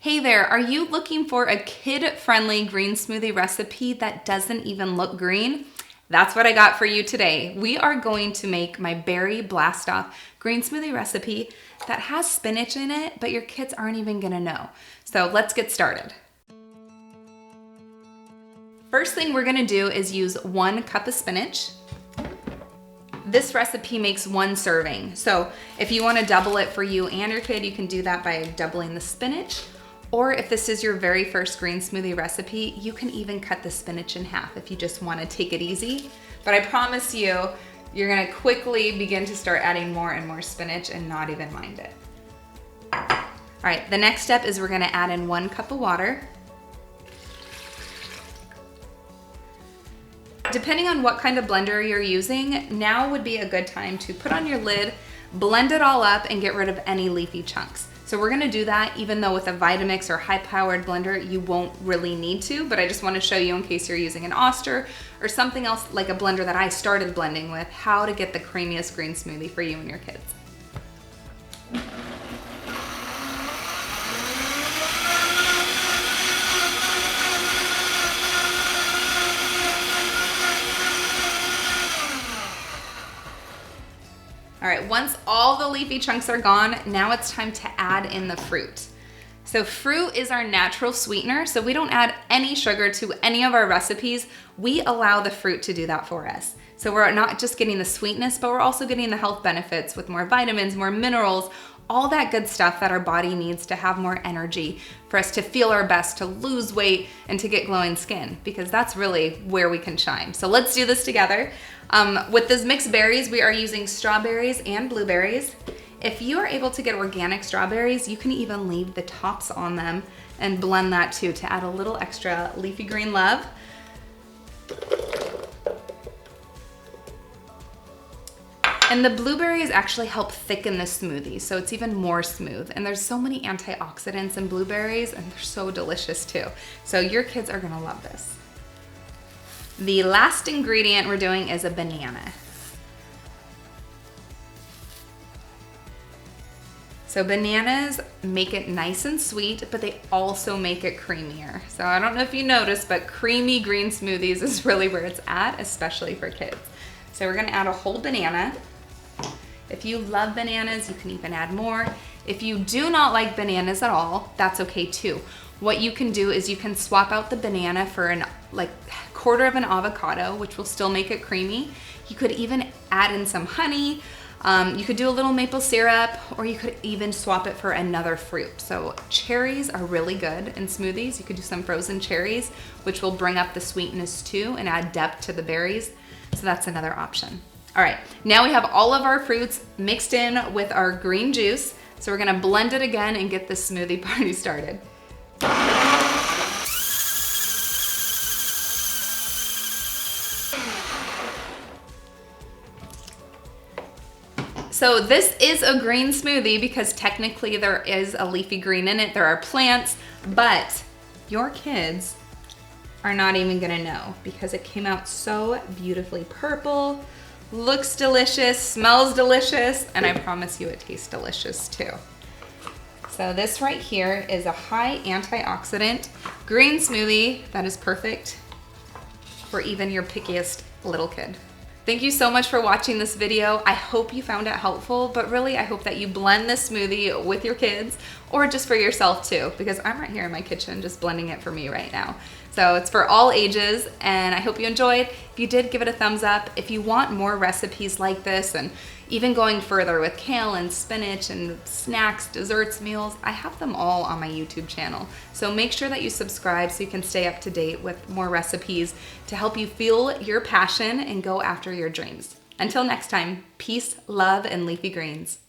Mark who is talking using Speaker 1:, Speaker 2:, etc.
Speaker 1: Hey there, are you looking for a kid-friendly green smoothie recipe that doesn't even look green? That's what I got for you today. We are going to make my berry blast off green smoothie recipe that has spinach in it, but your kids aren't even gonna know. So let's get started. First thing we're gonna do is use 1 cup of spinach. This recipe makes 1 serving. So if you wanna double it for you and your kid, you can do that by doubling the spinach. Or if this is your very first green smoothie recipe, you can even cut the spinach in half if you just wanna take it easy. But I promise you, you're gonna quickly begin to start adding more and more spinach and not even mind it. All right, the next step is we're gonna add in 1 cup of water. Depending on what kind of blender you're using, now would be a good time to put on your lid, blend it all up, and get rid of any leafy chunks. So we're gonna do that even though with a Vitamix or high-powered blender, you won't really need to, but I just wanna show you in case you're using an Oster or something else like a blender that I started blending with, how to get the creamiest green smoothie for you and your kids. All right, once all the leafy chunks are gone, now it's time to add in the fruit. So fruit is our natural sweetener, so we don't add any sugar to any of our recipes. We allow the fruit to do that for us. So we're not just getting the sweetness, but we're also getting the health benefits with more vitamins, more minerals, all that good stuff that our body needs to have more energy, for us to feel our best, to lose weight, and to get glowing skin, because that's really where we can shine. So let's do this together. With these mixed berries, we are using strawberries and blueberries. If you are able to get organic strawberries, you can even leave the tops on them and blend that too to add a little extra leafy green love. And the blueberries actually help thicken the smoothie, so it's even more smooth. And there's so many antioxidants in blueberries, and they're so delicious too. So your kids are gonna love this. The last ingredient we're doing is a banana. So bananas make it nice and sweet, but they also make it creamier. So I don't know if you noticed, but creamy green smoothies is really where it's at, especially for kids. So we're gonna add a whole banana. If you love bananas, you can even add more. If you do not like bananas at all, that's okay too. What you can do is you can swap out the banana for an quarter of an avocado, which will still make it creamy. You could even add in some honey. You could do a little maple syrup, or you could even swap it for another fruit. So cherries are really good in smoothies. You could do some frozen cherries, which will bring up the sweetness too and add depth to the berries. So that's another option. All right, now we have all of our fruits mixed in with our green juice. So we're gonna blend it again and get this smoothie party started. So this is a green smoothie because technically there is a leafy green in it. There are plants, but your kids are not even gonna know because it came out so beautifully purple, looks delicious, smells delicious, and I promise you it tastes delicious too. So this right here is a high antioxidant green smoothie that is perfect for even your pickiest little kid. Thank you so much for watching this video. I hope you found it helpful, but really I hope that you blend this smoothie with your kids or just for yourself too, because I'm right here in my kitchen just blending it for me right now. So it's for all ages, and I hope you enjoyed. If you did, give it a thumbs up. If you want more recipes like this, and even going further with kale and spinach and snacks, desserts, meals, I have them all on my YouTube channel. So make sure that you subscribe so you can stay up to date with more recipes to help you feel your passion and go after your dreams. Until next time, peace, love, and leafy greens.